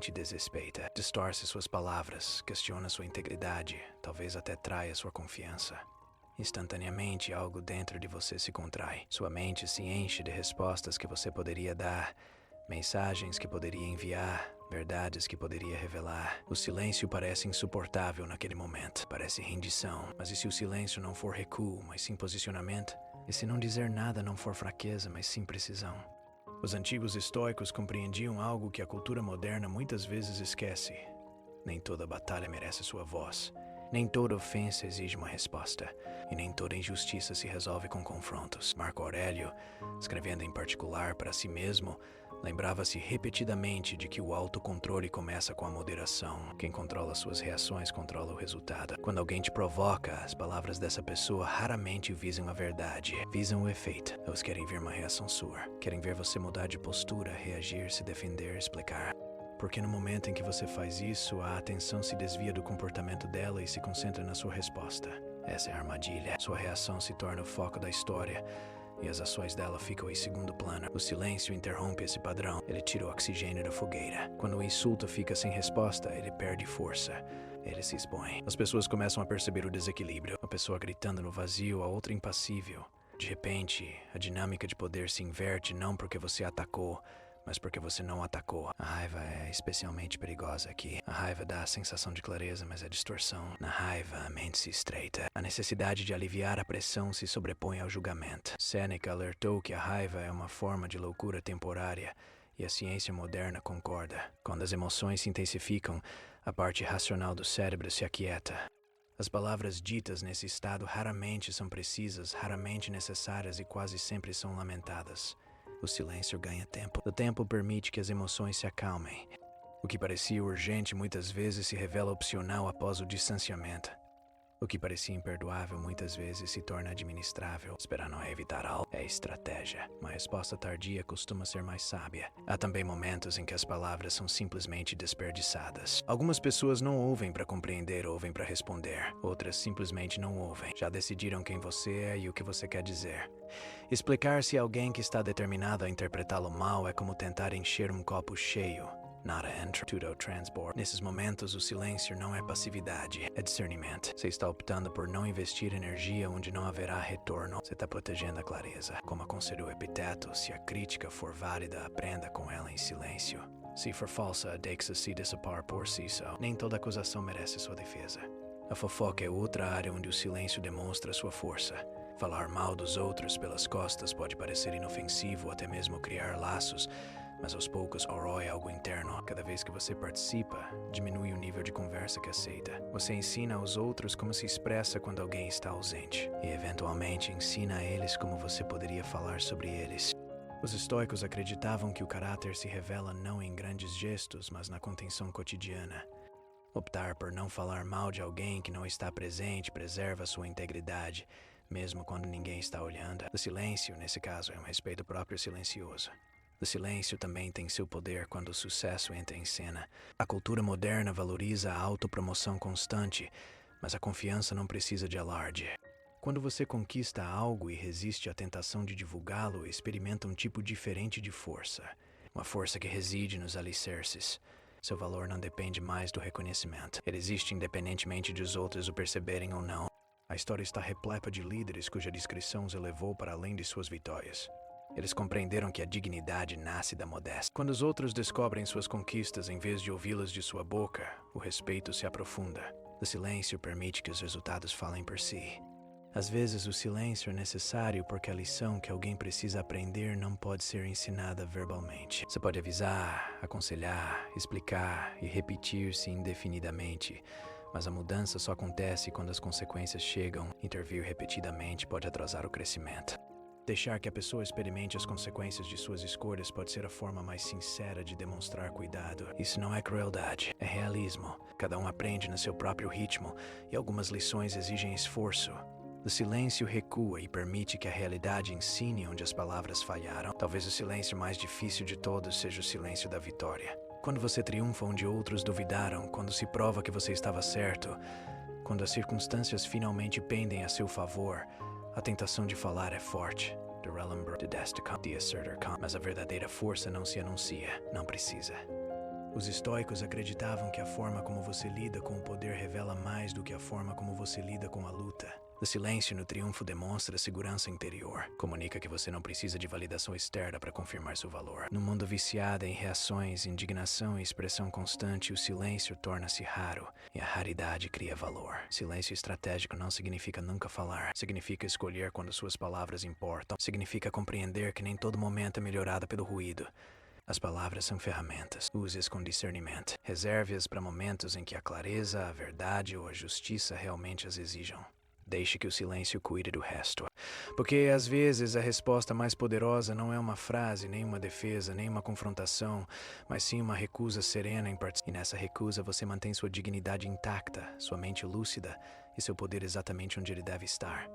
te desrespeita, distorce suas palavras, questiona sua integridade, talvez até traia sua confiança. Instantaneamente, algo dentro de você se contrai. Sua mente se enche de respostas que você poderia dar, mensagens que poderia enviar, verdades que poderia revelar. O silêncio parece insuportável naquele momento. Parece rendição. Mas e se o silêncio não for recuo, mas sim posicionamento? E se não dizer nada não for fraqueza, mas sim precisão? Os antigos estoicos compreendiam algo que a cultura moderna muitas vezes esquece. Nem toda batalha merece sua voz. Nem toda ofensa exige uma resposta, e nem toda injustiça se resolve com confrontos. Marco Aurélio, escrevendo em particular para si mesmo, lembrava-se repetidamente de que o autocontrole começa com a moderação. Quem controla suas reações controla o resultado. Quando alguém te provoca, as palavras dessa pessoa raramente visam a verdade, visam o efeito. Elas querem ver uma reação sua, querem ver você mudar de postura, reagir, se defender, explicar. Porque no momento em que você faz isso, a atenção se desvia do comportamento dela e se concentra na sua resposta. Essa é a armadilha. Sua reação se torna o foco da história e as ações dela ficam em segundo plano. O silêncio interrompe esse padrão. Ele tira o oxigênio da fogueira. Quando o insulto fica sem resposta, ele perde força. Ele se expõe. As pessoas começam a perceber o desequilíbrio. Uma pessoa gritando no vazio, a outra impassível. De repente, a dinâmica de poder se inverte não porque você atacou, mas porque você não atacou. A raiva é especialmente perigosa aqui. A raiva dá a sensação de clareza, mas é distorção. Na raiva, a mente se estreita. A necessidade de aliviar a pressão se sobrepõe ao julgamento. Sêneca alertou que a raiva é uma forma de loucura temporária, e a ciência moderna concorda. Quando as emoções se intensificam, a parte racional do cérebro se aquieta. As palavras ditas nesse estado raramente são precisas, raramente necessárias e quase sempre são lamentadas. O silêncio ganha tempo. O tempo permite que as emoções se acalmem. O que parecia urgente muitas vezes se revela opcional após o distanciamento. O que parecia imperdoável muitas vezes se torna administrável. Esperar não é evitar algo, é estratégia. Uma resposta tardia costuma ser mais sábia. Há também momentos em que as palavras são simplesmente desperdiçadas. Algumas pessoas não ouvem para compreender, ouvem para responder. Outras simplesmente não ouvem. Já decidiram quem você é e o que você quer dizer. Explicar-se a alguém que está determinado a interpretá-lo mal é como tentar encher um copo cheio. Not a transport. Nesses momentos, o silêncio não é passividade, é discernimento. Você está optando por não investir energia onde não haverá retorno. Você está protegendo a clareza. Como aconselhou Epiteto, se a crítica for válida, aprenda com ela em silêncio. Se for falsa, deixe-se dissipar por si só. Nem toda acusação merece sua defesa. A fofoca é outra área onde o silêncio demonstra sua força. Falar mal dos outros pelas costas pode parecer inofensivo, até mesmo criar laços, mas aos poucos corrói algo interno. Cada vez que você participa, diminui o nível de conversa que aceita. Você ensina aos outros como se expressa quando alguém está ausente, e eventualmente ensina a eles como você poderia falar sobre eles. Os estoicos acreditavam que o caráter se revela não em grandes gestos, mas na contenção cotidiana. Optar por não falar mal de alguém que não está presente preserva sua integridade, mesmo quando ninguém está olhando. O silêncio, nesse caso, é um respeito próprio silencioso. O silêncio também tem seu poder quando o sucesso entra em cena. A cultura moderna valoriza a autopromoção constante, mas a confiança não precisa de alarde. Quando você conquista algo e resiste à tentação de divulgá-lo, experimenta um tipo diferente de força. Uma força que reside nos alicerces. Seu valor não depende mais do reconhecimento. Ele existe independentemente de os outros o perceberem ou não. A história está repleta de líderes cuja discrição os elevou para além de suas vitórias. Eles compreenderam que a dignidade nasce da modéstia. Quando os outros descobrem suas conquistas em vez de ouvi-las de sua boca, o respeito se aprofunda. O silêncio permite que os resultados falem por si. Às vezes o silêncio é necessário porque a lição que alguém precisa aprender não pode ser ensinada verbalmente. Você pode avisar, aconselhar, explicar e repetir-se indefinidamente, mas a mudança só acontece quando as consequências chegam. Intervir repetidamente pode atrasar o crescimento. Deixar que a pessoa experimente as consequências de suas escolhas pode ser a forma mais sincera de demonstrar cuidado. Isso não é crueldade, é realismo. Cada um aprende no seu próprio ritmo e algumas lições exigem esforço. O silêncio recua e permite que a realidade ensine onde as palavras falharam. Talvez o silêncio mais difícil de todos seja o silêncio da vitória. Quando você triunfa onde outros duvidaram, quando se prova que você estava certo, quando as circunstâncias finalmente pendem a seu favor, a tentação de falar é forte. The assertor, mas a verdadeira força não se anuncia, não precisa. Os estoicos acreditavam que a forma como você lida com o poder revela mais do que a forma como você lida com a luta. O silêncio no triunfo demonstra segurança interior. Comunica que você não precisa de validação externa para confirmar seu valor. No mundo viciado em reações, indignação e expressão constante, o silêncio torna-se raro e a raridade cria valor. Silêncio estratégico não significa nunca falar. Significa escolher quando suas palavras importam. Significa compreender que nem todo momento é melhorado pelo ruído. As palavras são ferramentas. Use-as com discernimento. Reserve-as para momentos em que a clareza, a verdade ou a justiça realmente as exijam. Deixe que o silêncio cuide do resto. Porque, às vezes, a resposta mais poderosa não é uma frase, nem uma defesa, nem uma confrontação, mas sim uma recusa serena em participar. E nessa recusa você mantém sua dignidade intacta, sua mente lúcida e seu poder exatamente onde ele deve estar.